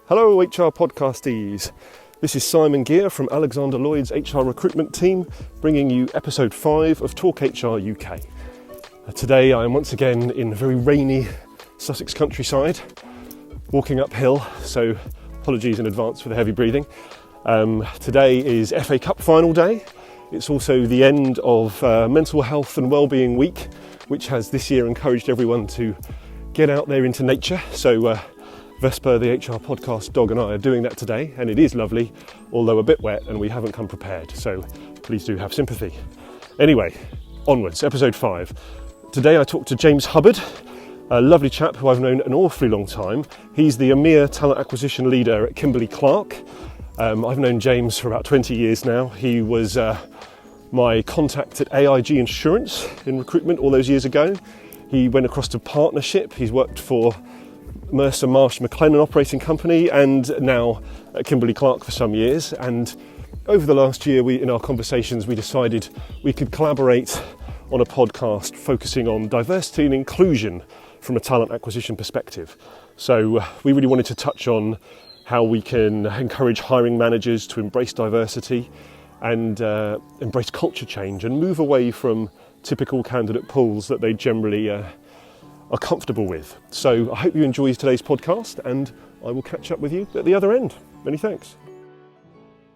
Hello HR podcastees, this is Simon Geere from Alexander Lloyd's HR Recruitment team bringing you episode 5 of Talk HR UK. Today I am once again in very rainy Sussex countryside, walking uphill, so apologies in advance for the heavy breathing. Today is FA Cup final day. It's also the end of Mental Health and Wellbeing Week, which has this year encouraged everyone to get out there into nature. So Vesper, the HR podcast dog, and I are doing that today, and it is lovely, although a bit wet, and we haven't come prepared, so please do have sympathy. Anyway, onwards, episode 5. Today I talked to James Hubbard, a lovely chap who I've known an awfully long time. He's the EMEA Talent Acquisition Leader at Kimberly-Clark. I've known James for about 20 years now. He was my contact at AIG Insurance in recruitment all those years ago. He went across to partnership. He's worked for Mercer Marsh McLennan operating company and now at Kimberly-Clark for some years. And over the last year, in our conversations, we decided we could collaborate on a podcast focusing on diversity and inclusion from a talent acquisition perspective. So we really wanted to touch on how we can encourage hiring managers to embrace diversity and embrace culture change and move away from typical candidate pools that they generally are comfortable with. So I hope you enjoy today's podcast, and I will catch up with you at the other end. Many thanks.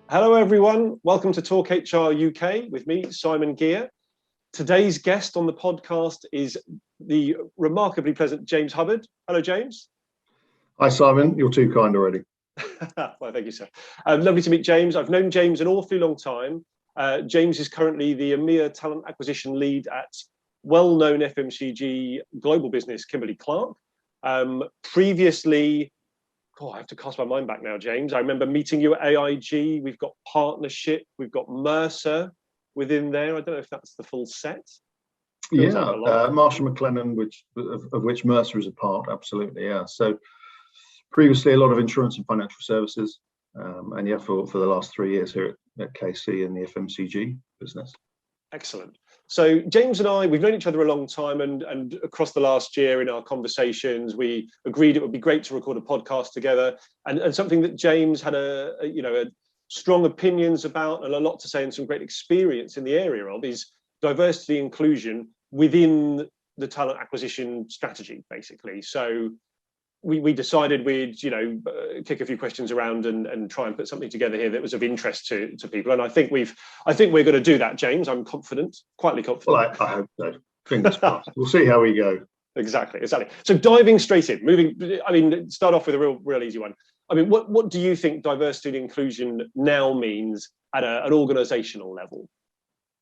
Hello everyone, welcome to Talk HR UK with me, Simon Geere. Today's guest on the podcast is the remarkably pleasant James Hubbard. Hello James. Hi Simon, you're too kind already. Well, thank you, sir. Lovely to meet James. I've known James an awfully long time. James is currently the EMEA Talent Acquisition Lead at well-known FMCG global business Kimberly-Clark. Previously, I have to cast my mind back now, James. I remember meeting you at AIG. We've got partnership. We've got Mercer within there. I don't know if that's the full set. Marsh and McLennan, of which Mercer is a part. Absolutely, yeah. So previously, a lot of insurance and financial services, and for the last 3 years here at KC in the FMCG business. Excellent. So James and I, we've known each other a long time, and across the last year in our conversations, we agreed it would be great to record a podcast together, and something that James had a strong opinions about and a lot to say and some great experience in the area of is diversity inclusion within the talent acquisition strategy, basically. So we decided we'd kick a few questions around and try and put something together here that was of interest to people, and I think we're going to do that, James. I'm confident, quietly confident. Well, I hope so. Fingers crossed. We'll see how we go. Exactly. So diving straight in, start off with a real easy one. I mean, what do you think diversity and inclusion now means at an organisational level?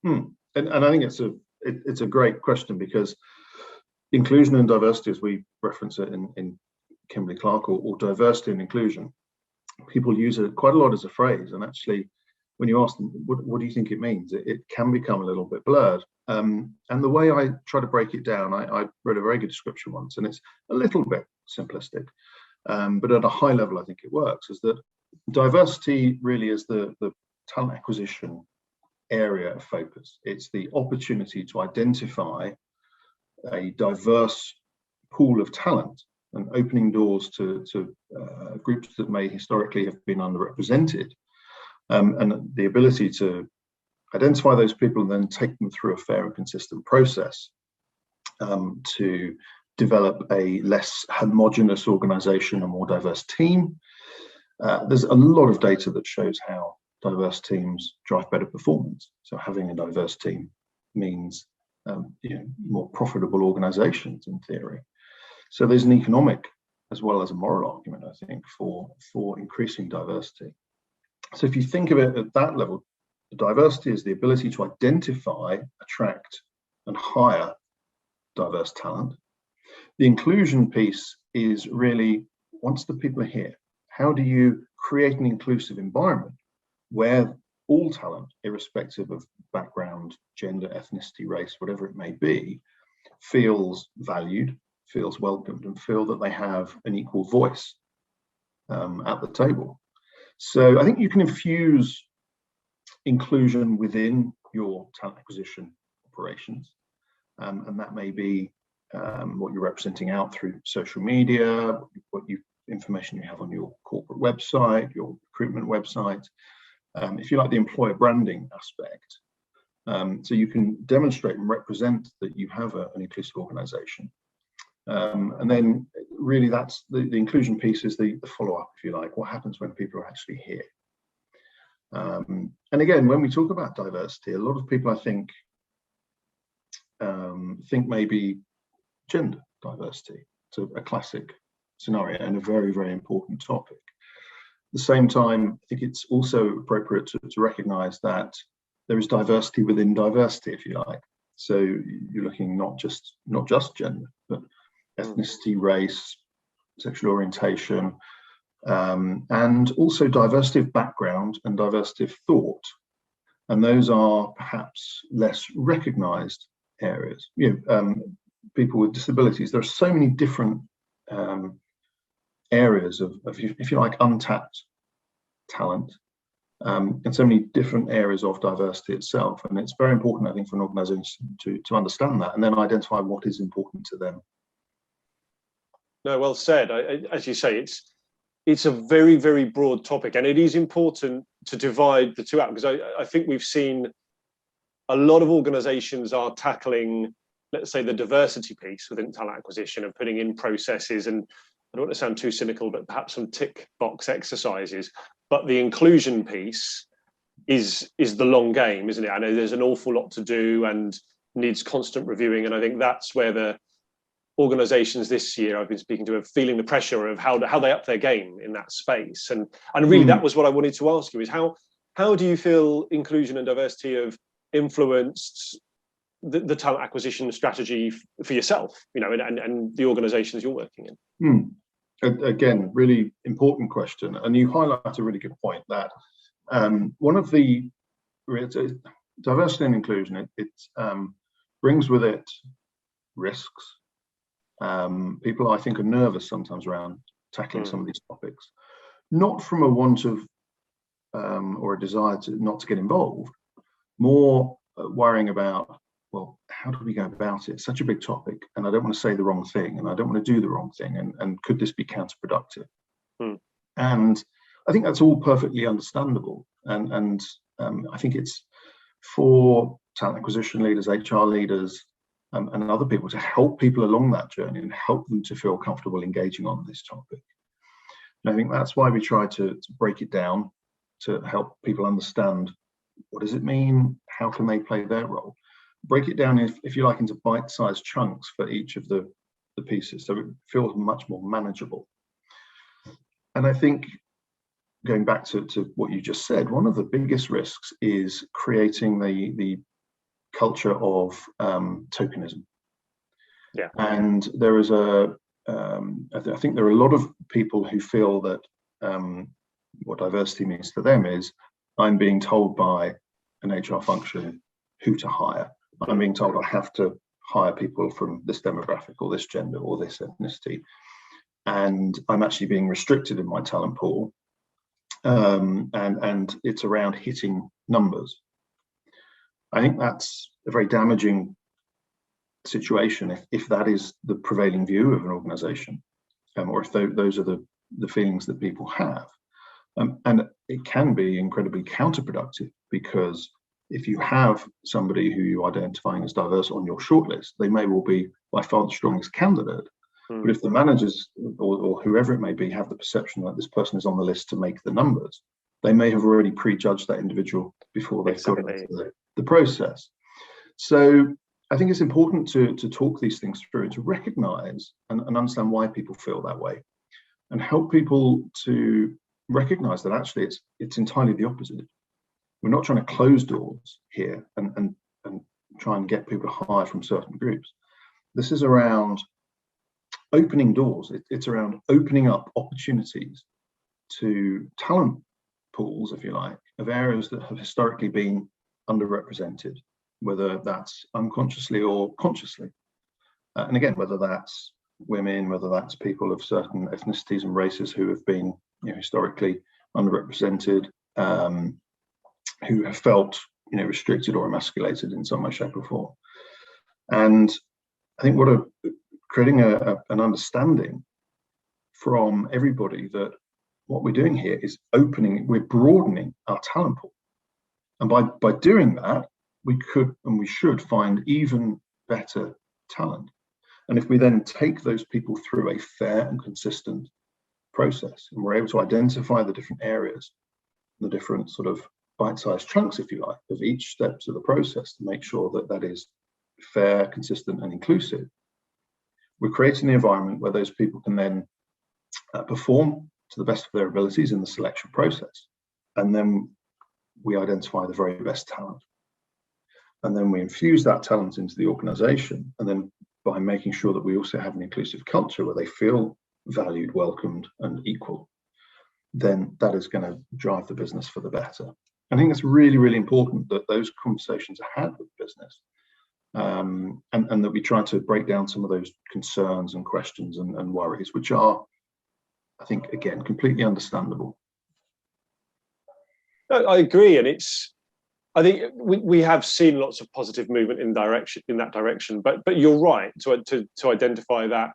And I think it's a great question, because inclusion and diversity, as we reference it in Kimberly-Clark, or diversity and inclusion, people use it quite a lot as a phrase, and actually when you ask them what do you think it means, it can become a little bit blurred, and the way I try to break it down, I read a very good description once, and it's a little bit simplistic, but at a high level I think it works, is that diversity really is the talent acquisition area of focus. It's the opportunity to identify a diverse pool of talent and opening doors to groups that may historically have been underrepresented, and the ability to identify those people and then take them through a fair and consistent process to develop a less homogenous organisation, a more diverse team. There's a lot of data that shows how diverse teams drive better performance. So having a diverse team means more profitable organisations in theory. So there's an economic as well as a moral argument, I think, for increasing diversity. So if you think of it at that level, the diversity is the ability to identify, attract, and hire diverse talent. The inclusion piece is really, once the people are here, how do you create an inclusive environment where all talent, irrespective of background, gender, ethnicity, race, whatever it may be, feels valued, feels welcomed, and feel that they have an equal voice at the table. So I think you can infuse inclusion within your talent acquisition operations, and that may be what you're representing out through social media, information you have on your corporate website, your recruitment website, if you like, the employer branding aspect. So you can demonstrate and represent that you have an inclusive organisation. And then really that's the inclusion piece is the follow-up, if you like. What happens when people are actually here? And again, when we talk about diversity, a lot of people, I think maybe gender diversity. It's a classic scenario and a very, very important topic. At the same time, I think it's also appropriate to recognise that there is diversity within diversity, if you like. So you're looking not just gender, but ethnicity, race, sexual orientation, and also diversity of background and diversity of thought. And those are perhaps less recognised areas. People with disabilities. There are so many different areas of, if you like, untapped talent, and so many different areas of diversity itself. And it's very important, I think, for an organisation to understand that and then identify what is important to them. No, well said. As you say, it's a very, very broad topic, and it is important to divide the two out, because I think we've seen a lot of organisations are tackling, let's say, the diversity piece within talent acquisition and putting in processes, and I don't want to sound too cynical, but perhaps some tick box exercises. But the inclusion piece is the long game, isn't it? I know there's an awful lot to do and needs constant reviewing, and I think that's where the organisations this year I've been speaking to are feeling the pressure of how they up their game in that space. And really that was what I wanted to ask you, is how do you feel inclusion and diversity have influenced the talent acquisition strategy for yourself, and the organisations you're working in? Again, really important question, and you highlight a really good point that one of the diversity and inclusion, it brings with it risks. People, I think, are nervous sometimes around tackling some of these topics, not from a want of or a desire not to get involved, more worrying about, well, how do we go about it? It's such a big topic, and I don't want to say the wrong thing, and I don't want to do the wrong thing, and could this be counterproductive? And I think that's all perfectly understandable, and I think it's for talent acquisition leaders, HR leaders, and other people to help people along that journey and help them to feel comfortable engaging on this topic. And I think that's why we try to break it down to help people understand, what does it mean? How can they play their role? Break it down, if you like, into bite-sized chunks for each of the pieces, so it feels much more manageable. And I think, going back to what you just said, one of the biggest risks is creating the culture of tokenism. Yeah. And there is I think there are a lot of people who feel that what diversity means to them is, I'm being told by an HR function who to hire. I'm being told I have to hire people from this demographic or this gender or this ethnicity, and I'm actually being restricted in my talent pool, and it's around hitting numbers. I think that's a very damaging situation if that is the prevailing view of an organisation, or if those are the feelings that people have. And it can be incredibly counterproductive, because if you have somebody who you're identifying as diverse on your shortlist, they may well be by far the strongest candidate. But if the managers or whoever it may be have the perception that this person is on the list to make the numbers, they may have already prejudged that individual before they've got into the process. So I think it's important to talk these things through and to recognise and understand why people feel that way, and help people to recognise that actually it's entirely the opposite. We're not trying to close doors here and try and get people to hire from certain groups. This is around opening doors. It's around opening up opportunities to talent pools, if you like, of areas that have historically been underrepresented, whether that's unconsciously or consciously. And again, whether that's women, whether that's people of certain ethnicities and races who have been historically underrepresented, who have felt restricted or emasculated in some way, shape or form. And I think creating an understanding from everybody that what we're doing here is we're broadening our talent pool. And by doing that, we could and we should find even better talent. And if we then take those people through a fair and consistent process, and we're able to identify the different areas, the different sort of bite-sized chunks, if you like, of each steps of the process to make sure that that is fair, consistent, and inclusive, we're creating the environment where those people can then perform to the best of their abilities in the selection process. And then we identify the very best talent. And then we infuse that talent into the organization. And then by making sure that we also have an inclusive culture where they feel valued, welcomed, and equal, then that is going to drive the business for the better. I think it's really, really important that those conversations are had with business, and that we try to break down some of those concerns and questions and worries, which are, I think, again, completely understandable. No, I agree, and I think we have seen lots of positive movement in that direction. But you're right to identify that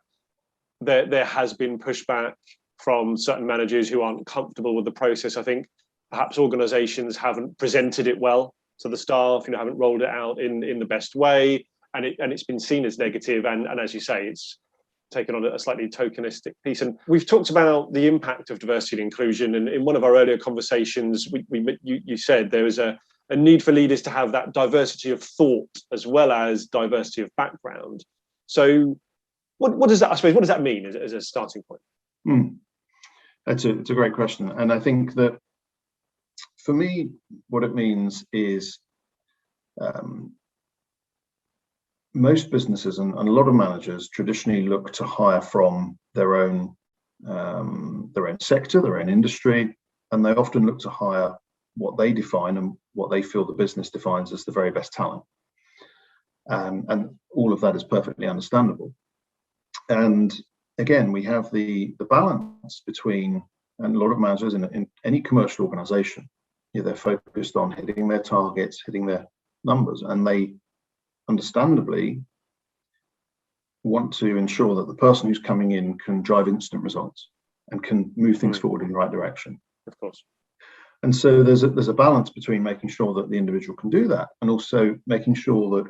there has been pushback from certain managers who aren't comfortable with the process. I think perhaps organisations haven't presented it well to the staff, haven't rolled it out in the best way, and it's been seen as negative. And as you say, it's taken on a slightly tokenistic piece. And we've talked about the impact of diversity and inclusion. And in one of our earlier conversations, you said there is a need for leaders to have that diversity of thought as well as diversity of background. So what does that, I suppose, what does that mean as a starting point? It's a great question. And I think that for me, what it means is most businesses and a lot of managers traditionally look to hire from their own sector, their own industry, and they often look to hire what they define and what they feel the business defines as the very best talent. And all of that is perfectly understandable. And again, we have the balance between, and a lot of managers in any commercial organization, they're focused on hitting their targets, hitting their numbers, and they understandably want to ensure that the person who's coming in can drive instant results and can move things forward in the right direction. Of course. And so there's a balance between making sure that the individual can do that and also making sure that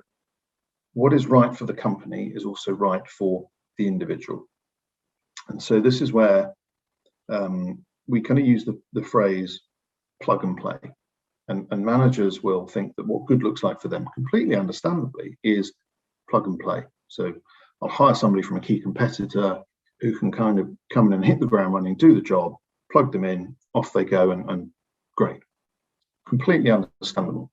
what is right for the company is also right for the individual. And so this is where we kind of use the phrase plug and play. And managers will think that what good looks like for them, completely understandably, is plug and play. So I'll hire somebody from a key competitor who can kind of come in and hit the ground running, do the job, plug them in, off they go, and great. Completely understandable.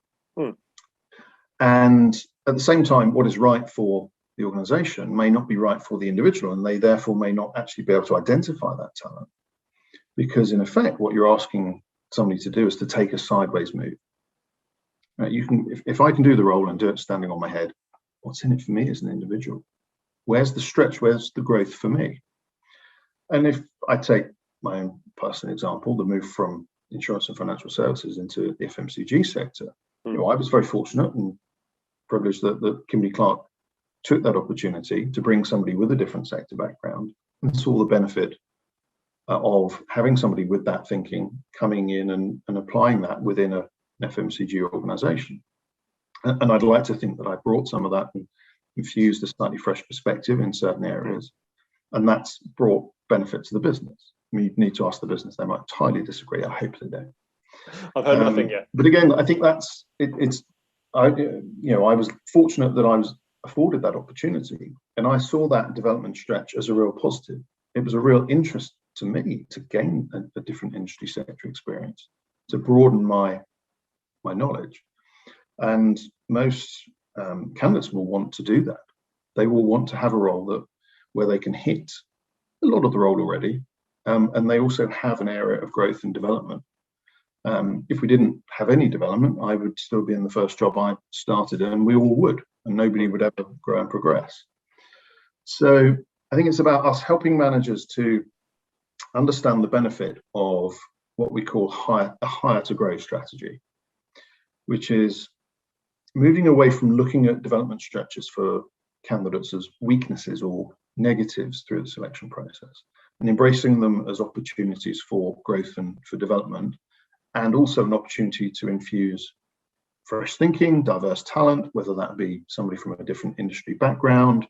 And at the same time, what is right for the organization may not be right for the individual, and they therefore may not actually be able to identify that talent. Because in effect, what you're asking somebody to do is to take a sideways move. You can, if I can do the role and do it standing on my head, what's in it for me as an individual? Where's the stretch? Where's the growth for me? And if I take my own personal example, the move from insurance and financial services into the FMCG sector, I was very fortunate and privileged that Kimberly-Clark took that opportunity to bring somebody with a different sector background and saw the benefit of having somebody with that thinking coming in and applying that within an FMCG organization. And I'd like to think that I brought some of that and infused a slightly fresh perspective in certain areas, and that's brought benefit to the business. I mean, you need to ask the business; they might entirely disagree. I hope they don't. I've heard nothing yet. But again, I think that's it. I was fortunate that I was afforded that opportunity, and I saw that development stretch as a real positive. It was a real interest to me to gain a different industry sector experience, to broaden my knowledge. And most candidates will want to do that. They will want to have a role where they can hit a lot of the role already, and they also have an area of growth and development. If we didn't have any development, I would still be in the first job I started, and we all would, and nobody would ever grow and progress. So I think it's about us helping managers to understand the benefit of what we call a hire to grow strategy, which is moving away from looking at development stretches for candidates as weaknesses or negatives through the selection process, and embracing them as opportunities for growth and for development, and also an opportunity to infuse fresh thinking, diverse talent, whether that be somebody from a different industry background,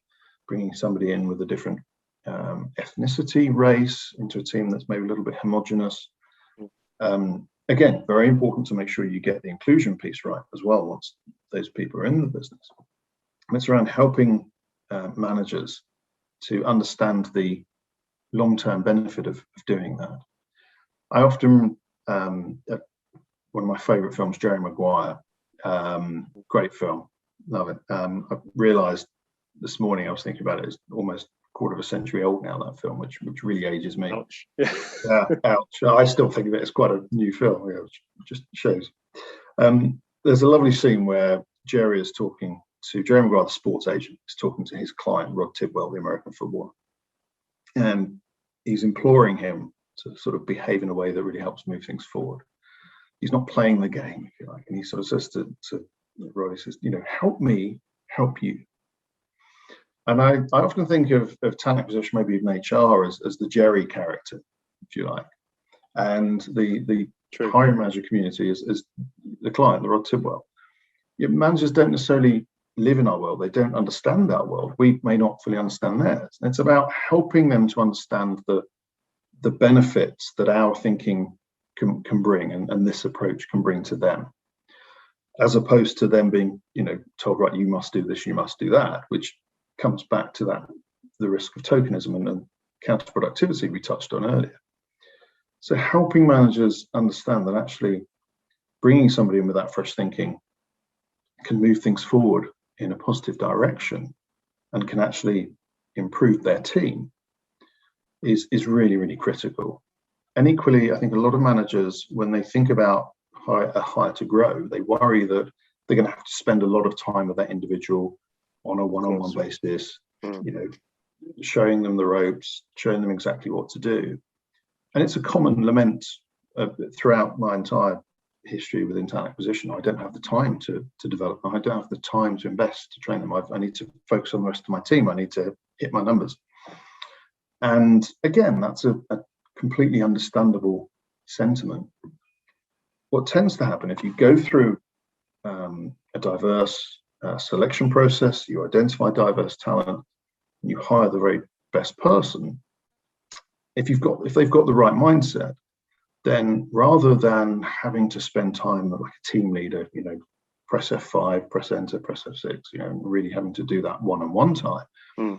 bringing somebody in with a different ethnicity, race into a team that's maybe a little bit homogenous. Again, very important to make sure you get the inclusion piece right as well once those people are in the business. And it's around helping managers to understand the long-term benefit of doing that. I often, one of my favourite films, Jerry Maguire, great film, love it. I realised this morning, I was thinking about it, it's almost a quarter of a century old now, that film, which really ages me. Ouch. Ouch. I still think of it as quite a new film, which just shows. There's a lovely scene where Jerry is talking to Jerry Maguire, the sports agent, is talking to his client, Rod Tidwell, the American footballer. And he's imploring him to sort of behave in a way that really helps move things forward. He's not playing the game, if you like. And he sort of says to Rod, he says, help me help you. And I often think of talent acquisition, maybe even HR, as the Jerry character, if you like. And the hiring manager community is the client, the Rod Tidwell. Managers don't necessarily live in our world. They don't understand our world. We may not fully understand theirs. And it's about helping them to understand the benefits that our thinking can bring and this approach can bring to them, as opposed to them being, told, right, you must do this, you must do that, which comes back to the risk of tokenism and counterproductivity we touched on earlier. So helping managers understand that actually bringing somebody in with that fresh thinking can move things forward in a positive direction and can actually improve their team is really, really critical. And equally, I think a lot of managers, when they think about a hire to grow, they worry that they're going to have to spend a lot of time with that individual on a one-on-one basis, showing them the ropes, showing them exactly what to do. And it's a common lament throughout my entire history within talent acquisition. I don't have the time to develop them. I don't have the time to invest to train them. I need to focus on the rest of my team. I need to hit my numbers. And again, that's a completely understandable sentiment. What tends to happen if you go through a diverse selection process, you identify diverse talent, and you hire the very best person, if they've got the right mindset, then rather than having to spend time like a team leader, press F5, press enter, press F6, really having to do that one-on-one time,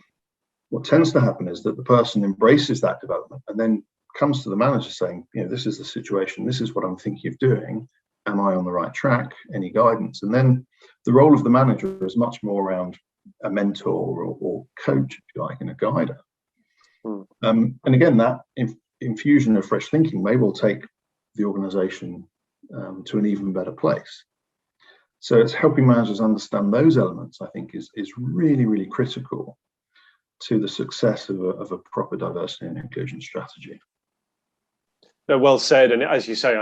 what tends to happen is that the person embraces that development and then comes to the manager saying, this is the situation, this is what I'm thinking of doing, am I on the right track, any guidance? And then the role of the manager is much more around a mentor or coach, if you like, and a guider. And again, that infusion of fresh thinking may well take the organization to an even better place. So it's helping managers understand those elements, I think, is really, really critical to the success of a proper diversity and inclusion strategy. No, well said. And as you say,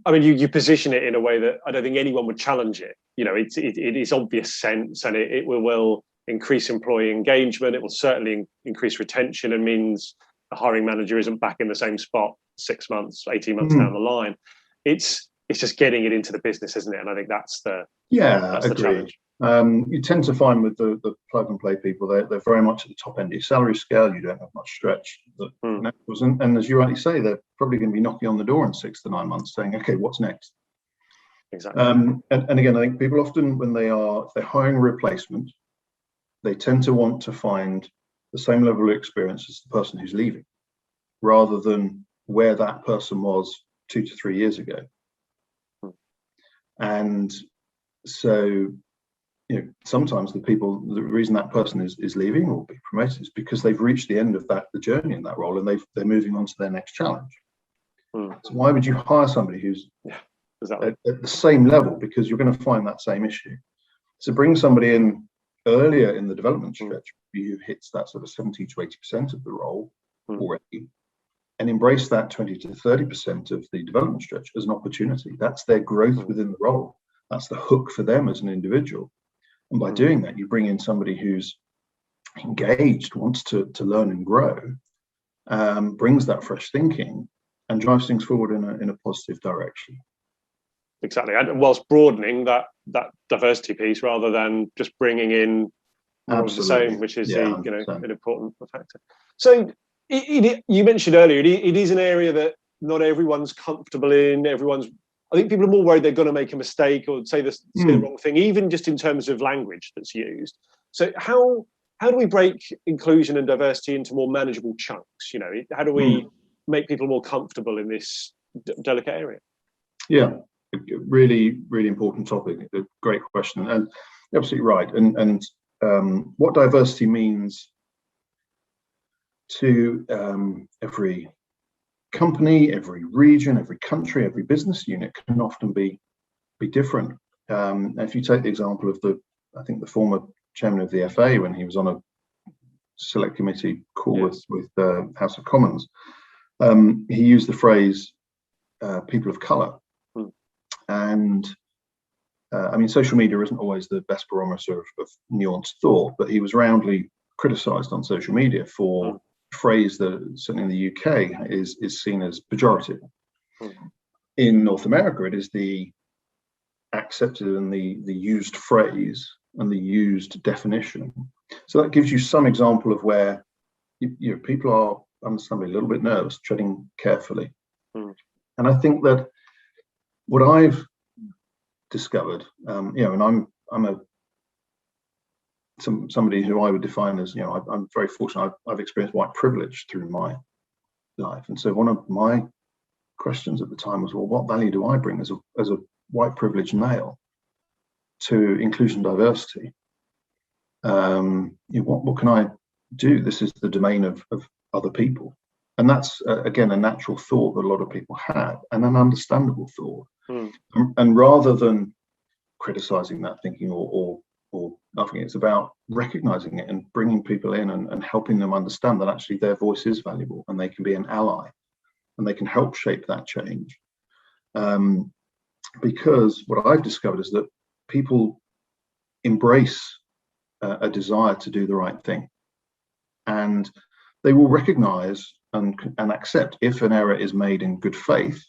you position it in a way that I don't think anyone would challenge it. It is obvious sense, and it will increase employee engagement. It will certainly increase retention, and means the hiring manager isn't back in the same spot 6 months, 18 months down the line. It's just getting it into the business, isn't it? And I think that's the challenge. You tend to find with the plug and play people, they're very much at the top end of your salary scale. You don't have much stretch. And as you rightly say, they're probably going to be knocking on the door in 6 to 9 months saying, okay, what's next? Exactly. And again, I think people often, when if they're hiring a replacement, they tend to want to find the same level of experience as the person who's leaving, rather than where that person was 2 to 3 years ago. And so, sometimes the reason that person is leaving or be promoted is because they've reached the end of the journey in that role, and they're moving on to their next challenge. So why would you hire somebody who's at the same level? Because you're going to find that same issue. So bring somebody in earlier in the development stretch who hits that sort of 70 to 80% of the role already, and embrace that 20 to 30% of the development stretch as an opportunity. That's their growth within the role. That's the hook for them as an individual. And by doing that, you bring in somebody who's engaged, wants to learn and grow, brings that fresh thinking and drives things forward in a positive direction. Exactly, and whilst broadening that diversity piece rather than just bringing in more of the same, which is an important factor. So you mentioned earlier, it is an area that not everyone's comfortable in. I think people are more worried they're going to make a mistake or say the wrong thing, even just in terms of language that's used. So how do we break inclusion and diversity into more manageable chunks? How do we make people more comfortable in this delicate area? Yeah, really, really important topic. A great question, and absolutely right. And what diversity means to every company, every region, every country, every business unit can often be different. If you take the example of I think the former chairman of the FA, when he was on a select committee call with the House of Commons, he used the phrase people of colour. And social media isn't always the best barometer of nuanced thought, but he was roundly criticised on social media for a phrase that certainly in the UK is seen as pejorative. In North America, it is the accepted and the used phrase and the used definition. So that gives you some example of where people are understandably a little bit nervous, treading carefully. And I think that what I've discovered, and I'm somebody who I would define as, I'm very fortunate. I've experienced white privilege through my life, and so one of my questions at the time was, well, what value do I bring as a white privileged male to inclusion and diversity? What can I do? This is the domain of other people, and that's again a natural thought that a lot of people have, and an understandable thought. And rather than criticizing that thinking or nothing, it's about recognizing it and bringing people in and helping them understand that actually their voice is valuable and they can be an ally and they can help shape that change. Because what I've discovered is that people embrace a desire to do the right thing, and they will recognize and accept if an error is made in good faith.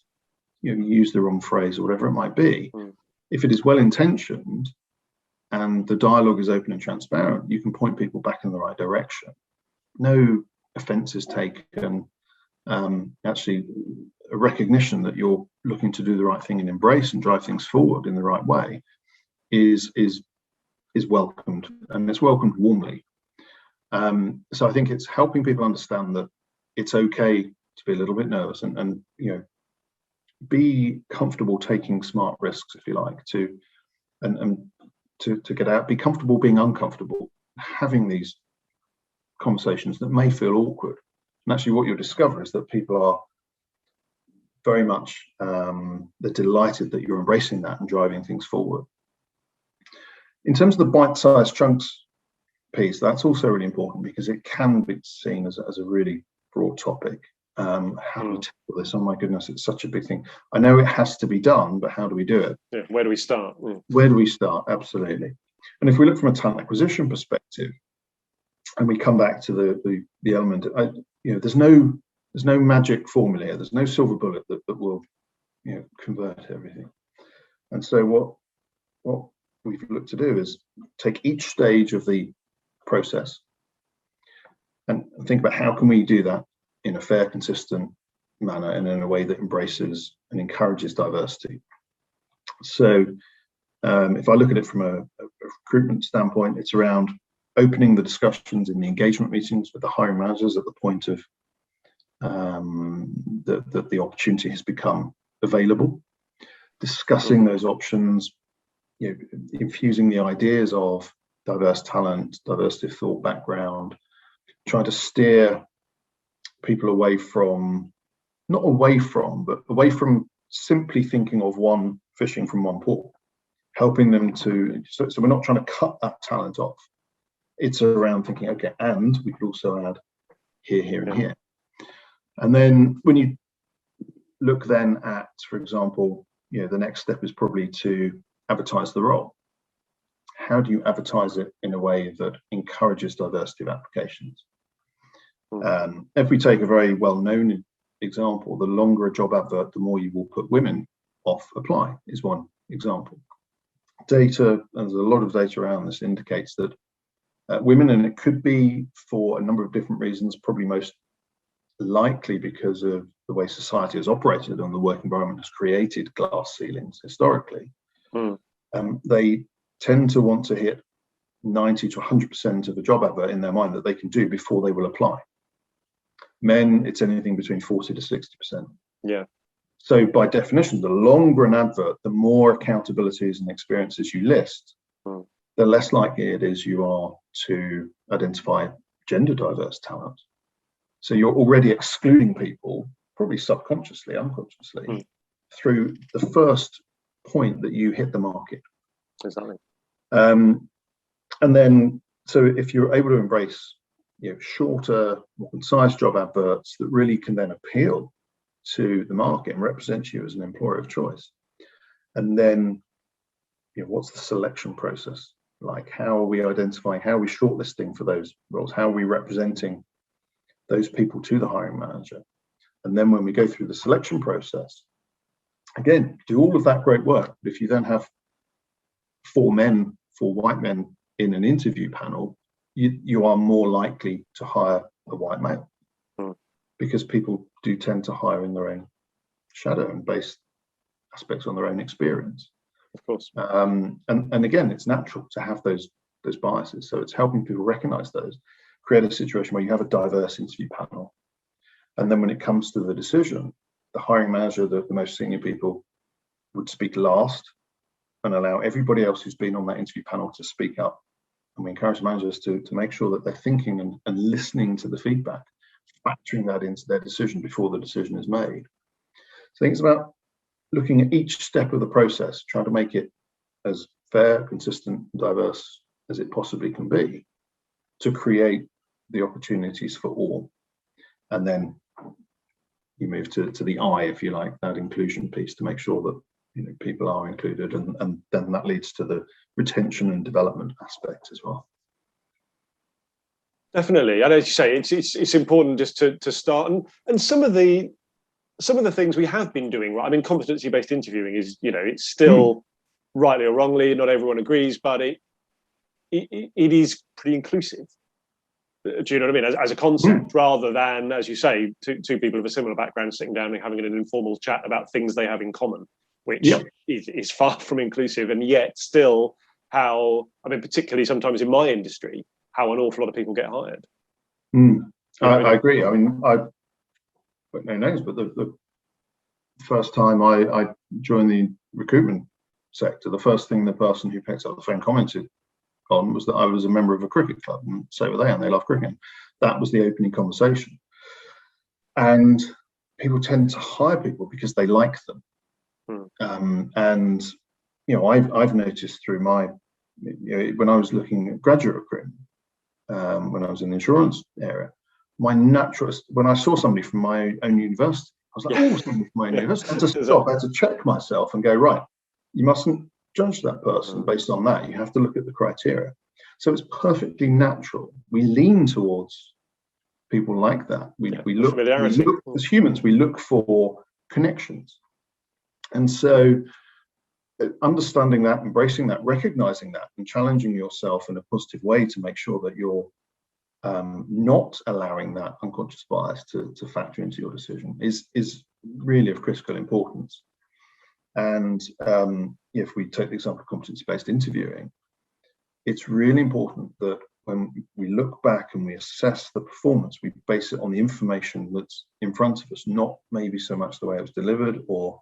You use the wrong phrase or whatever it might be. If it is well intentioned and the dialogue is open and transparent, you can point people back in the right direction. No offense is taken. Actually, a recognition that you're looking to do the right thing and embrace and drive things forward in the right way is welcomed, and it's welcomed warmly. So I think it's helping people understand that it's okay to be a little bit nervous and be comfortable taking smart risks, if you like, to get out, be comfortable being uncomfortable, having these conversations that may feel awkward. And actually what you'll discover is that people are very much they're delighted that you're embracing that and driving things forward. In terms of the bite-sized chunks piece, that's also really important because it can be seen as a really broad topic. How do we tackle this? Oh my goodness, it's such a big thing. I know it has to be done, but how do we do it? Where do we start? Where do we start? Absolutely. And if we look from a talent acquisition perspective, and we come back to the element, there's no magic formula here. There's no silver bullet that will convert everything. And so what we've looked to do is take each stage of the process and think about how can we do that in a fair, consistent manner and in a way that embraces and encourages diversity. So if I look at it from a recruitment standpoint, it's around opening the discussions in the engagement meetings with the hiring managers at the point of that the opportunity has become available, discussing those options, infusing the ideas of diverse talent, diversity of thought, background, trying to steer people away from simply thinking of one fishing from one pool, helping them to, so we're not trying to cut that talent off. It's around thinking, okay, and we could also add here, and here. And then when you look then at, for example, the next step is probably to advertise the role. How do you advertise it in a way that encourages diversity of applications? If we take a very well-known example, the longer a job advert, the more you will put women off apply, is one example. Data, there's a lot of data around this, indicates that women, and it could be for a number of different reasons, probably most likely because of the way society has operated and the work environment has created glass ceilings historically, they tend to want to hit 90 to 100% of a job advert in their mind that they can do before they will apply. Men, it's anything between 40 to 60%. Yeah. So by definition, the longer an advert, the more accountabilities and experiences you list, the less likely it is you are to identify gender diverse talent. So you're already excluding people, probably subconsciously, unconsciously, through the first point that you hit the market. Exactly. And then, so if you're able to embrace, shorter, more concise job adverts that really can then appeal to the market and represent you as an employer of choice, and then, what's the selection process like? How are we identifying? How are we shortlisting for those roles? How are we representing those people to the hiring manager? And then when we go through the selection process, again, do all of that great work. But if you then have four white men in an interview panel, you are more likely to hire a white male, because people do tend to hire in their own shadow and base aspects on their own experience. Of course. And again, it's natural to have those biases. So it's helping people recognize those, create a situation where you have a diverse interview panel. And then when it comes to the decision, the hiring manager, the most senior people, would speak last and allow everybody else who's been on that interview panel to speak up. And we encourage managers to make sure that they're thinking and listening to the feedback, factoring that into their decision before the decision is made. So I think it's about looking at each step of the process, trying to make it as fair, consistent, diverse as it possibly can be, to create the opportunities for all. And then you move to the I, if you like, that inclusion piece, to make sure that people are included, and then that leads to the retention and development aspect as well. Definitely, and as you say, it's important just to start, and some of the things we have been doing right. I mean, competency-based interviewing is, it's still rightly or wrongly, not everyone agrees, but it is pretty inclusive. Do you know what I mean? As a concept, rather than, as you say, two people of a similar background sitting down and having an informal chat about things they have in common, which is far from inclusive, and yet still particularly sometimes in my industry, how an awful lot of people get hired. I agree. I mean, I've got no names, but the first time I joined the recruitment sector, the first thing the person who picked up the phone commented on was that I was a member of a cricket club, and so were they, and they love cricket. That was the opening conversation. And people tend to hire people because they like them. And I've noticed through my, when I was looking at graduate recruitment, when I was in the insurance area, my natural, when I saw somebody from my own university, I was like, somebody from my own university. I had to stop, I had to check myself and go, right, you mustn't judge that person based on that. You have to look at the criteria. So it's perfectly natural. We lean towards people like that. We look as humans, we look for connections. And so understanding that, embracing that, recognizing that, and challenging yourself in a positive way to make sure that you're not allowing that unconscious bias to factor into your decision is really of critical importance. And if we take the example of competency-based interviewing, it's really important that when we look back and we assess the performance, we base it on the information that's in front of us, not maybe so much the way it was delivered or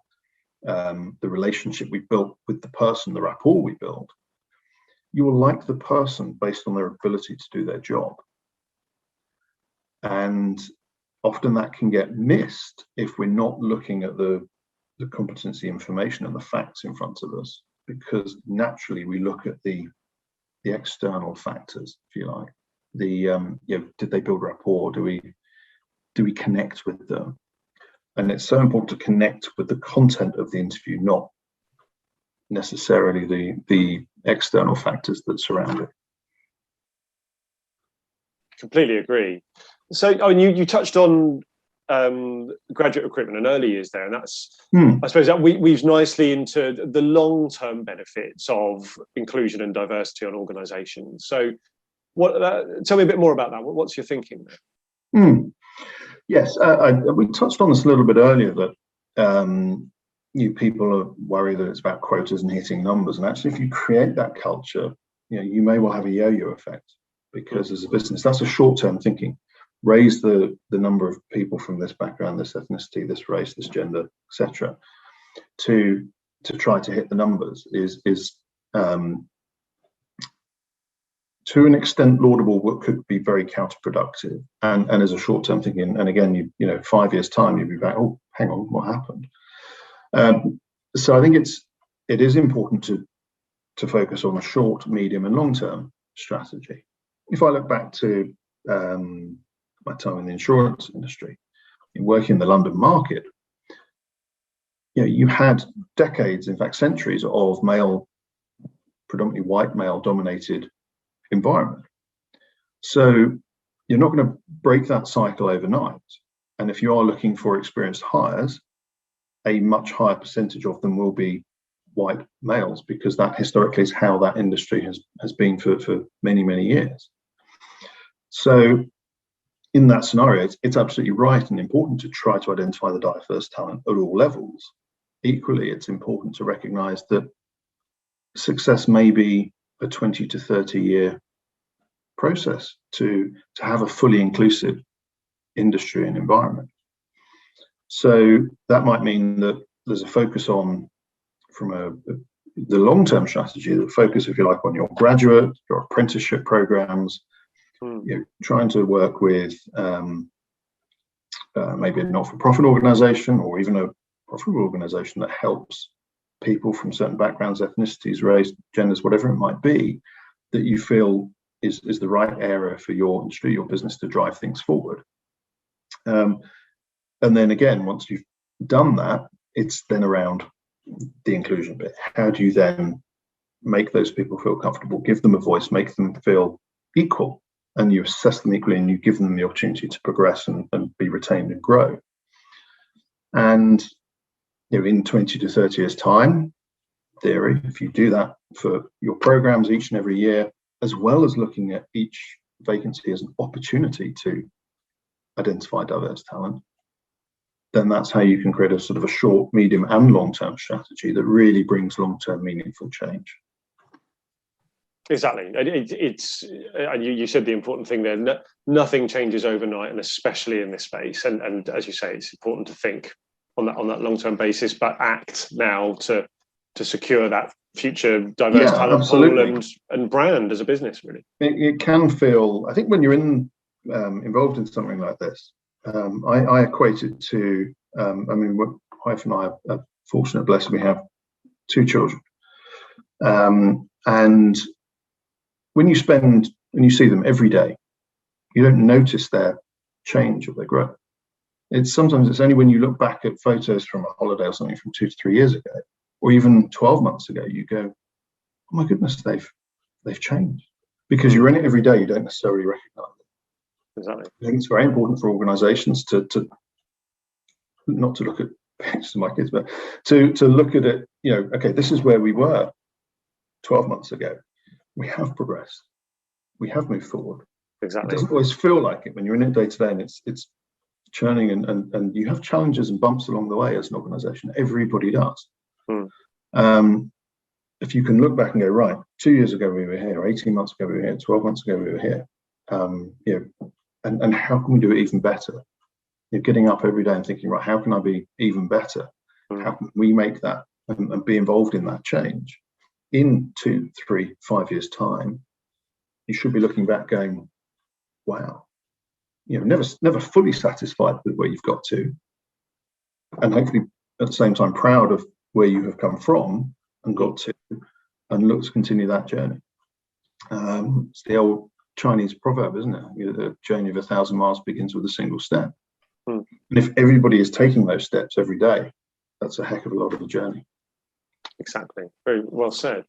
the relationship we built with the person, the rapport we build. You will like the person based on their ability to do their job. And often that can get missed if we're not looking at the competency information and the facts in front of us, because naturally we look at the external factors, if you like. Did they build rapport? Do we connect with them? And it's so important to connect with the content of the interview, not necessarily the external factors that surround it. Completely agree. So, you touched on graduate recruitment and early years there, and that's I suppose that weaves nicely into the long-term benefits of inclusion and diversity on organisations. So, tell me a bit more about that. What's your thinking there? Yes, we touched on this a little bit earlier, that people are worried that it's about quotas and hitting numbers, and actually, if you create that culture, you may well have a yo-yo effect, because as a business, that's a short-term thinking. Raise the number of people from this background, this ethnicity, this race, this gender, etc., to try to hit the numbers is to an extent laudable, but could be very counterproductive. And as a short-term thinking, and again, 5 years time, you'd be back, oh, hang on, what happened? So I think it is important to focus on a short, medium, and long-term strategy. If I look back to my time in the insurance industry, working in the London market, you had decades, in fact centuries, of predominantly white male-dominated environment. So you're not going to break that cycle overnight. And if you are looking for experienced hires, a much higher percentage of them will be white males, because that historically is how that industry has been for many, many years. So in that scenario, it's absolutely right and important to try to identify the diverse talent at all levels. Equally, it's important to recognise that success may be a 20 to 30 year process to have a fully inclusive industry and environment. So that might mean that there's a focus on, from the long-term strategy, the focus, if you like, on your graduate, your apprenticeship programs, trying to work with maybe a not-for-profit organisation, or even a profitable organisation that helps people from certain backgrounds, ethnicities, race, genders, whatever it might be, that you feel is the right area for your industry, your business, to drive things forward. And then again, once you've done that, it's then around the inclusion bit. How do you then make those people feel comfortable, give them a voice, make them feel equal, and you assess them equally, and you give them the opportunity to progress and be retained and grow. And in 20 to 30 years time, theory, if you do that for your programs each and every year, as well as looking at each vacancy as an opportunity to identify diverse talent, then that's how you can create a sort of a short, medium, and long-term strategy that really brings long-term meaningful change. Exactly. It's you said the important thing there. Nothing changes overnight, and especially in this space. And as you say, it's important to think on that long-term basis, but act now to secure that future diverse talent pool and brand as a business. Really, it can feel. I think when you're involved in something like this, I equate it to. My wife and I are fortunate, blessed. We have 2 children, and when you see them every day, you don't notice their change or their growth. It's only when you look back at photos from a holiday or something from 2 to 3 years ago, or even 12 months ago, you go, oh my goodness, they've changed. Because you're in it every day, you don't necessarily recognize it. Exactly. I think it's very important for organizations to not to look at pictures of my kids, but to look at it, okay, this is where we were 12 months ago. We have progressed. We have moved forward. Exactly. It doesn't always feel like it when you're in it day to day, and it's churning, and you have challenges and bumps along the way as an organization. Everybody does. If you can look back and go, right, 2 years ago we were here, 18 months ago we were here, 12 months ago we were here, and how can we do it even better? You're getting up every day and thinking, right, how can I be even better? How can we make that and be involved in that change? In 2, 3, 5 years' time, you should be looking back going, wow, never fully satisfied with where you've got to, and hopefully at the same time proud of where you have come from and got to, and look to continue that journey. It's the old Chinese proverb, isn't it? The journey of 1,000 miles begins with a single step. And if everybody is taking those steps every day, that's a heck of a lot of the journey. Exactly. Very well said.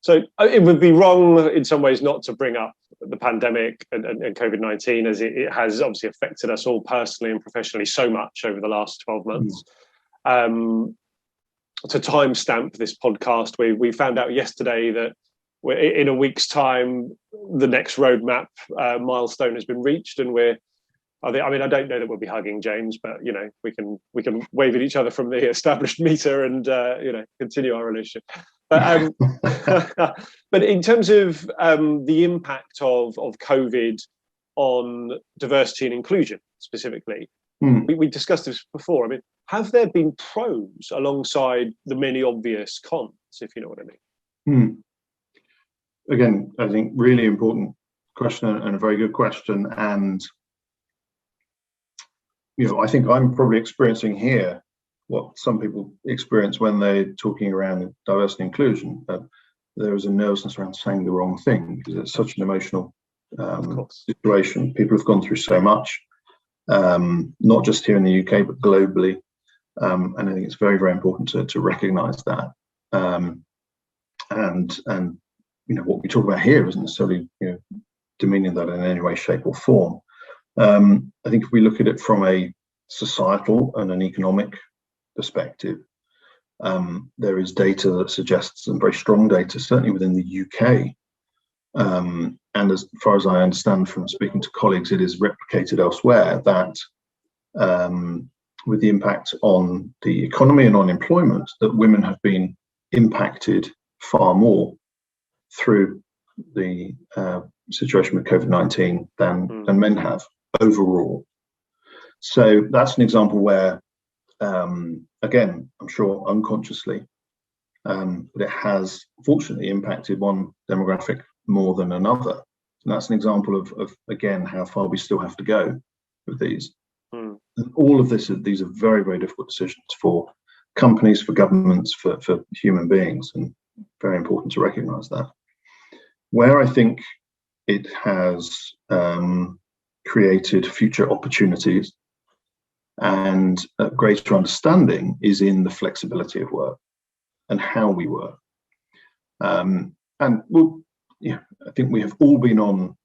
So it would be wrong in some ways not to bring up the pandemic and COVID-19, as it has obviously affected us all personally and professionally so much over the last 12 months. To timestamp this podcast, we found out yesterday that in a week's time, the next roadmap milestone has been reached, and I don't know that we'll be hugging, James, but we can wave at each other from the established meter and continue our relationship. But but in terms of the impact of COVID on diversity and inclusion specifically, we discussed this before. I mean, have there been pros alongside the many obvious cons, if you know what I mean? Again, I think really important question and a very good question. And I think I'm probably experiencing here what some people experience when they're talking around diversity and inclusion. There is a nervousness around saying the wrong thing because it's such an emotional situation. People have gone through so much, not just here in the UK, but globally. And I think it's very, very important to recognise that. And what we talk about here isn't necessarily demeaning that in any way, shape, or form. I think if we look at it from a societal and an economic perspective, there is data that suggests, some very strong data, certainly within the UK, and as far as I understand from speaking to colleagues, it is replicated elsewhere, that with the impact on the economy and on employment, that women have been impacted far more through the situation with COVID-19 than men have overall. So that's an example where, again, I'm sure unconsciously, but it has fortunately impacted one demographic more than another. And that's an example of again, how far we still have to go with these. And all of these are very, very difficult decisions for companies, for governments, for human beings, and very important to recognise that. Where I think it has created future opportunities and a greater understanding is in the flexibility of work and how we work. And I think we have all been on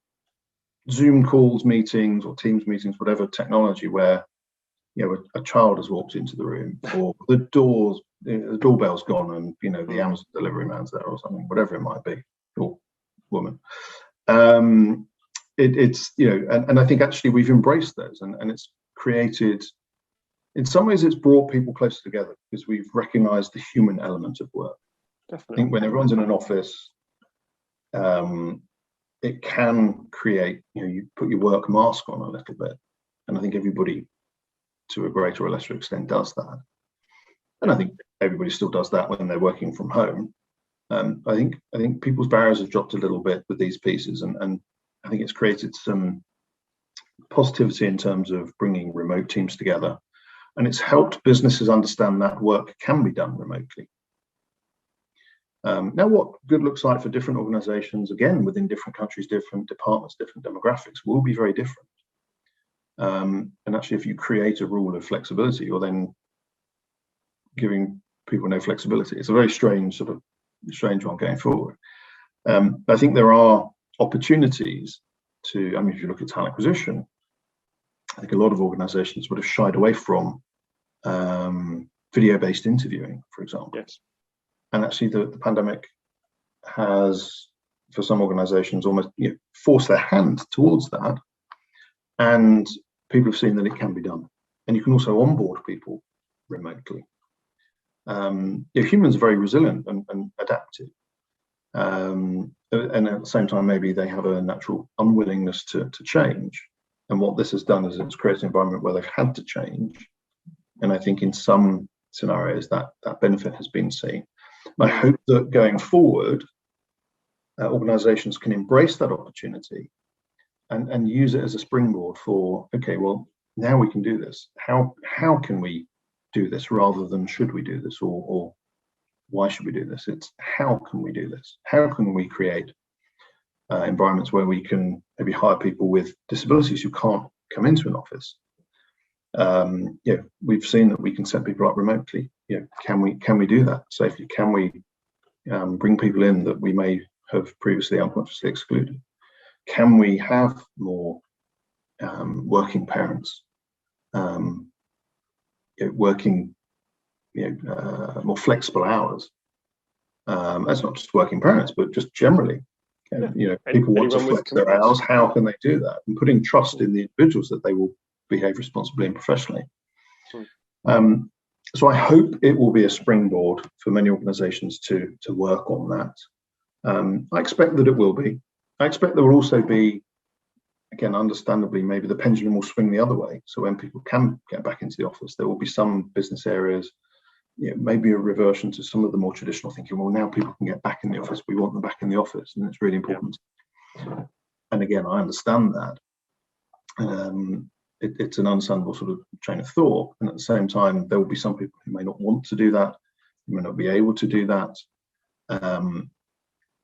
Zoom calls, meetings, or Teams meetings, whatever technology, where a child has walked into the room, or the doorbell's gone, and the Amazon delivery man's there, or something, whatever it might be, or woman. It's and I think actually we've embraced those, and it's created, in some ways, it's brought people closer together because we've recognised the human element of work. Definitely. I think when everyone's in an office, it can create, you put your work mask on a little bit, and I think everybody, to a greater or lesser extent, does that. And I think everybody still does that when they're working from home. I think people's barriers have dropped a little bit with these pieces, and I think it's created some positivity in terms of bringing remote teams together, and it's helped businesses understand that work can be done remotely. Now, what good looks like for different organizations, again, within different countries, different departments, different demographics, will be very different. And actually, if you create a rule of flexibility, you're then giving people no flexibility. It's a very strange one going forward. I think there are opportunities to, if you look at talent acquisition, I think a lot of organizations would have shied away from video-based interviewing, for example. Yes. And actually the pandemic has, for some organizations, almost forced their hand towards that. And people have seen that it can be done. And you can also onboard people remotely. Humans are very resilient and adaptive. And at the same time, maybe they have a natural unwillingness to change. And what this has done is it's created an environment where they've had to change. And I think in some scenarios that benefit has been seen. And I hope that going forward, organizations can embrace that opportunity and use it as a springboard for, okay, well, now we can do this. How can we do this rather than should we do this, or why should we do this? It's how can we do this? How can we create environments where we can maybe hire people with disabilities who can't come into an office? We've seen that we can set people up remotely. Can we do that safely? Can we bring people in that we may have previously unconsciously excluded? Can we have more working parents, working more flexible hours? That's not just working parents, but just generally. People want to flex their hours. How can they do that? And putting trust in the individuals that they will behave responsibly and professionally. So I hope it will be a springboard for many organisations to work on that. I expect that it will be. I expect there will also be, again, understandably, maybe the pendulum will swing the other way. So when people can get back into the office, there will be some business areas, maybe a reversion to some of the more traditional thinking. Well, now people can get back in the office. We want them back in the office, and it's really important. Yeah. And again, I understand that. It's an understandable sort of train of thought. And at the same time, there will be some people who may not want to do that, who may not be able to do that.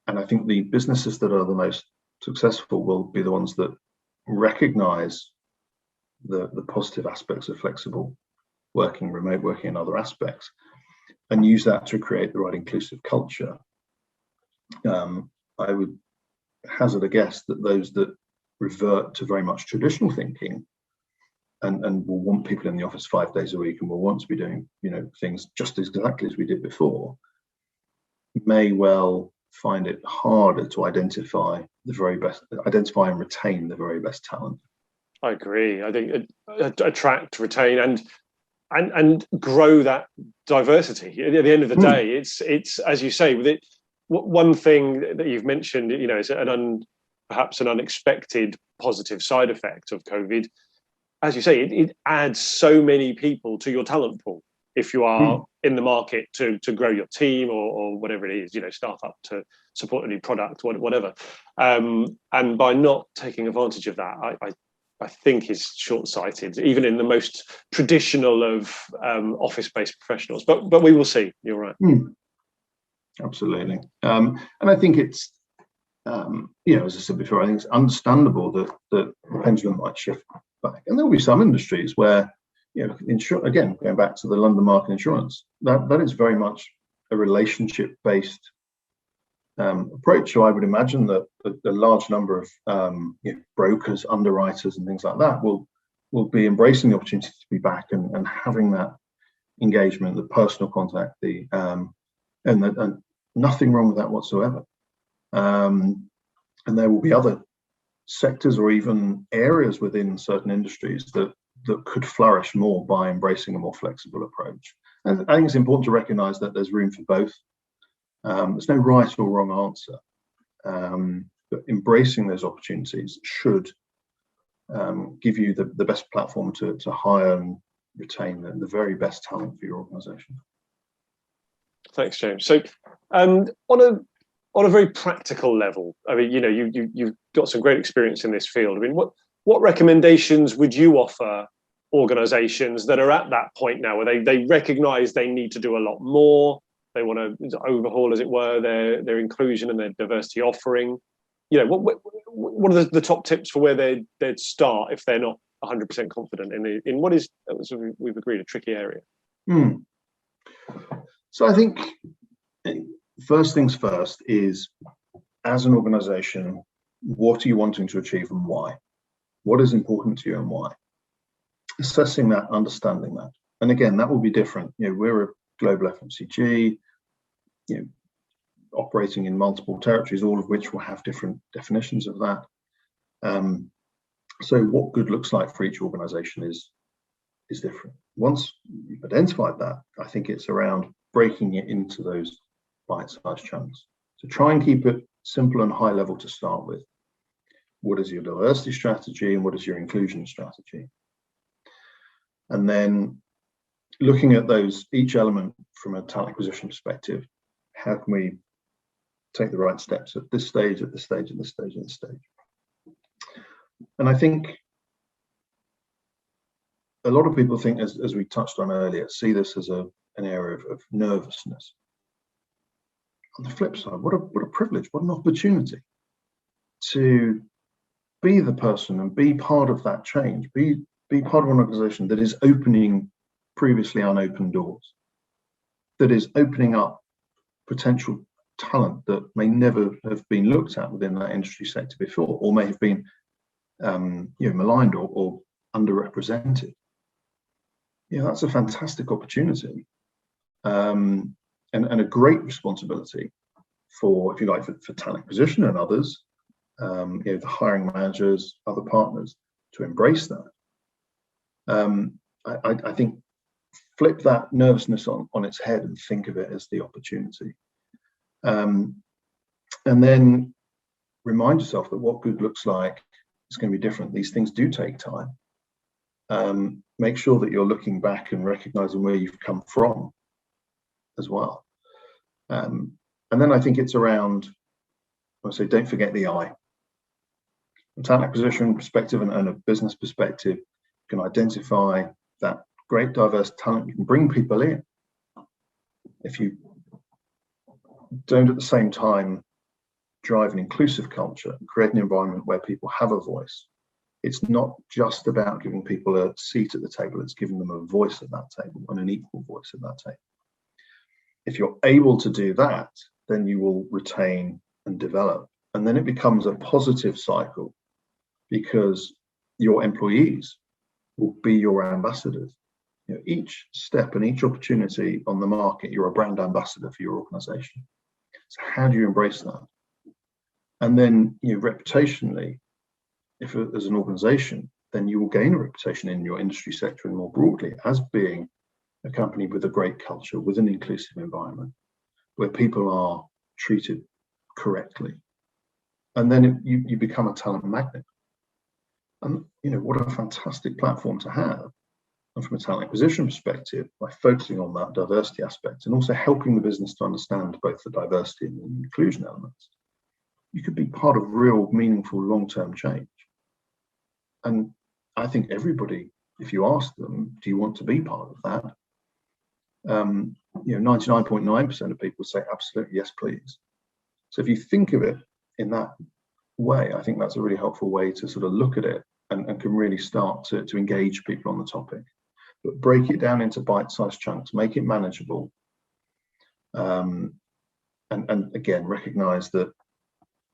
And I think the businesses that are the most successful will be the ones that recognise the positive aspects of flexible working, remote working, and other aspects, and use that to create the right inclusive culture. I would hazard a guess that those that revert to very much traditional thinking and will want people in the office 5 days a week and will want to be doing things just exactly as we did before, may well find it harder to identify and retain the very best talent. I agree. I think attract, retain, and grow that diversity. At the end of the day, it's as you say, with it. One thing that you've mentioned, is perhaps an unexpected positive side effect of COVID. As you say, it adds so many people to your talent pool if you are in the market to grow your team or whatever it is, start up to support a new product, whatever. And by not taking advantage of that, I think is short-sighted, even in the most traditional of office-based professionals. But we will see. You're right. Absolutely. And I think it's, as I said before, I think it's understandable that the pendulum might shift back. And there will be some industries where, again, going back to the London market insurance, that is very much a relationship-based approach. So I would imagine that a large number of brokers, underwriters, and things like that will be embracing the opportunity to be back and having that engagement, the personal contact, and nothing wrong with that whatsoever. And there will be other sectors or even areas within certain industries that could flourish more by embracing a more flexible approach. And I think it's important to recognise that there's room for both. There's no right or wrong answer, but embracing those opportunities should give you the best platform to hire and retain the very best talent for your organisation. Thanks, James. So, on a very practical level, I mean, you've got some great experience in this field. I mean, what recommendations would you offer organisations that are at that point now, where they recognise they need to do a lot more? They want to overhaul, as it were, their inclusion and their diversity offering. What are the top tips for where they'd start if they're not 100% confident in what is, as we've agreed, a tricky area? So I think first things first is, as an organisation, what are you wanting to achieve and why? What is important to you and why? Assessing that, understanding that. And again, that will be different. We're a global FMCG, operating in multiple territories, all of which will have different definitions of that. So what good looks like for each organisation is different. Once you've identified that, I think it's around breaking it into those bite-sized chunks. So try and keep it simple and high level to start with. What is your diversity strategy and what is your inclusion strategy? And then looking at each element from a talent acquisition perspective, how can we take the right steps at this stage, at this stage, at this stage, and this stage? And I think a lot of people think, as we touched on earlier, see this as an area of nervousness. On the flip side, what a privilege, what an opportunity to be the person and be part of that change, be part of an organisation that is opening previously unopened doors, that is opening up potential talent that may never have been looked at within that industry sector before, or may have been maligned or underrepresented. That's a fantastic opportunity, and a great responsibility for, if you like, for talent acquisition and others, the hiring managers, other partners, to embrace that. I think flip that nervousness on its head and think of it as the opportunity, and then remind yourself that what good looks like is going to be different. These things do take time. Make sure that you're looking back and recognizing where you've come from as well. And then I think it's around, I say, don't forget the I. From a talent acquisition perspective and a business perspective, you can identify that great diverse talent. You can bring people in. If you don't at the same time drive an inclusive culture and create an environment where people have a voice, it's not just about giving people a seat at the table, it's giving them a voice at that table, and an equal voice at that table. If you're able to do that, then you will retain and develop. And then it becomes a positive cycle, because your employees will be your ambassadors. Each step and each opportunity on the market, you're a brand ambassador for your organization. So how do you embrace that? And then, reputationally, if as an organization, then you will gain a reputation in your industry sector and more broadly as being a company with a great culture, with an inclusive environment, where people are treated correctly. And then you become a talent magnet. And what a fantastic platform to have. And from a talent acquisition perspective, by focusing on that diversity aspect and also helping the business to understand both the diversity and the inclusion elements, you could be part of real, meaningful, long-term change. And I think everybody, if you ask them, do you want to be part of that? 99.9% of people say absolutely yes, please. So if you think of it in that way, I think that's a really helpful way to sort of look at it and can really start to engage people on the topic. But break it down into bite-sized chunks, make it manageable, and again recognize that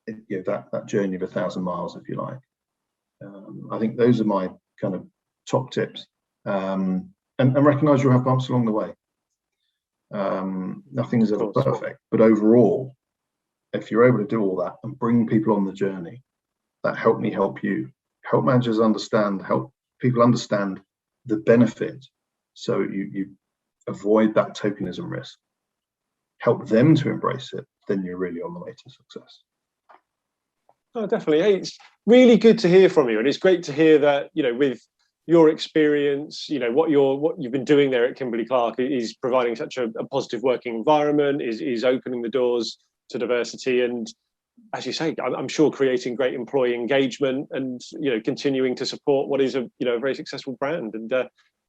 that journey of 1,000 miles, if you like. I think those are my kind of top tips, and recognize you'll have bumps along the way. Nothing is ever perfect, but overall, if you're able to do all that and bring people on the journey, that help me help you, help managers understand, help people understand the benefit, so you avoid that tokenism risk, help them to embrace it, then you're really on the way to success. Oh, definitely. Hey, it's really good to hear from you, and it's great to hear that with your experience, what you've been doing there at Kimberly-Clark is providing such a positive working environment, is opening the doors to diversity, and as you say, I'm sure creating great employee engagement and continuing to support what is a very successful brand. And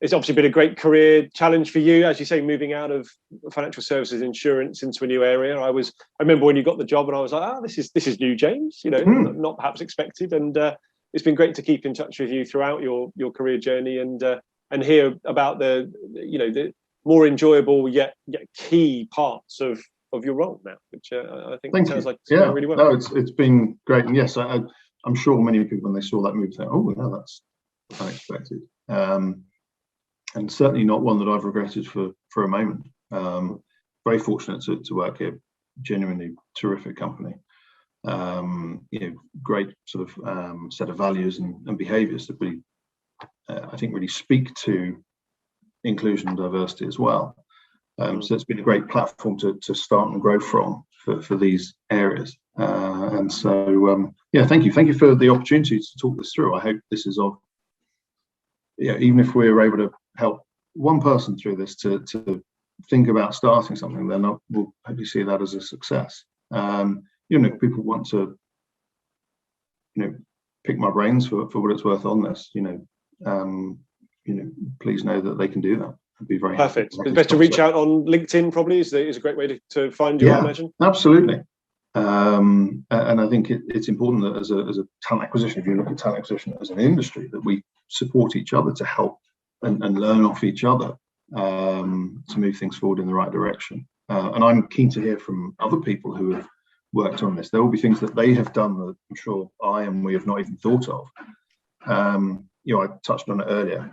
it's obviously been a great career challenge for you, as you say, moving out of financial services insurance into a new area. I remember when you got the job, and I was like, this is new, James. Not perhaps expected. And it's been great to keep in touch with you throughout your career journey and hear about the more enjoyable yet key parts of your role now, which I think sounds like it's going really well. No, it's been great, and yes, I'm sure many people when they saw that move, think, "Oh, no, that's unexpected," and certainly not one that I've regretted for a moment. Very fortunate to work here, genuinely terrific company. Great sort of set of values and behaviours that I think really speak to inclusion and diversity as well. So it's been a great platform to start and grow from for these areas. And so, thank you for the opportunity to talk this through. I hope this is of, even if we're able to help one person through this to think about starting something, then we'll hopefully see that as a success. People want to, pick my brains for what it's worth on this. Please know that they can do that. I'd be very perfect. It's best to reach out on LinkedIn. Probably is a great way to find you. I imagine. Absolutely. And I think it's important that as a talent acquisition, if you look at talent acquisition as an industry, that we support each other to help and learn off each other to move things forward in the right direction. And I'm keen to hear from other people who have worked on this. There will be things that they have done that I'm sure I and we have not even thought of. I touched on it earlier.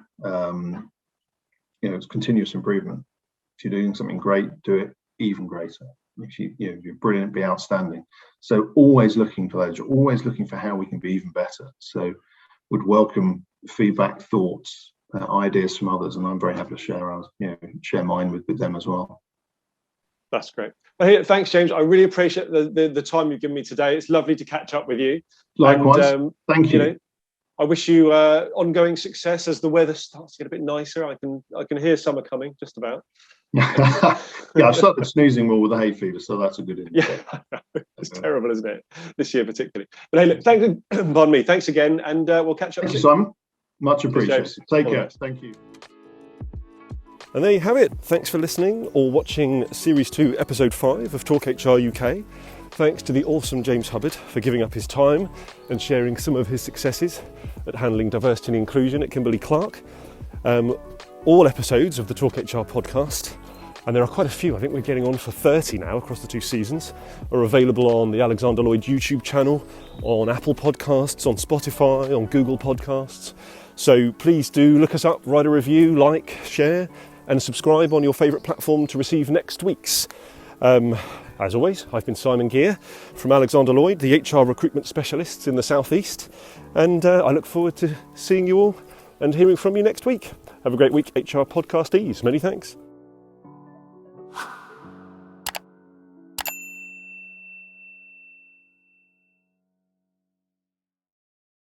It's continuous improvement. If you're doing something great, do it even greater. If you're brilliant, be outstanding. So always looking for those. You're always looking for how we can be even better. So would welcome feedback, thoughts, ideas from others, and I'm very happy to share mine with them as well. That's great. Well, thanks, James. I really appreciate the time you've given me today. It's lovely to catch up with you. Likewise. And, thank you. I wish you ongoing success as the weather starts to get a bit nicer. I can hear summer coming, just about. Yeah, I've started snoozing more with the hay fever, so that's a good indicator. Yeah, it's terrible, isn't it? This year particularly. But hey, look, pardon me. Thanks again, and we'll catch up. Thank you, Simon. Much appreciated. Take care. Thank you. And there you have it. Thanks for listening or watching Series 2, Episode 5 of Talk HR UK. Thanks to the awesome James Hubbard for giving up his time and sharing some of his successes at handling diversity and inclusion at Kimberly-Clark. All episodes of the Talk HR podcast, and there are quite a few, I think we're getting on for 30 now across the 2 seasons, are available on the Alexander Lloyd YouTube channel, on Apple Podcasts, on Spotify, on Google Podcasts. So please do look us up, write a review, like, share, and subscribe on your favourite platform to receive next week's. As always, I've been Simon Geere from Alexander Lloyd, the HR recruitment specialists in the South East, and I look forward to seeing you all and hearing from you next week. Have a great week, HR podcastees. Many thanks.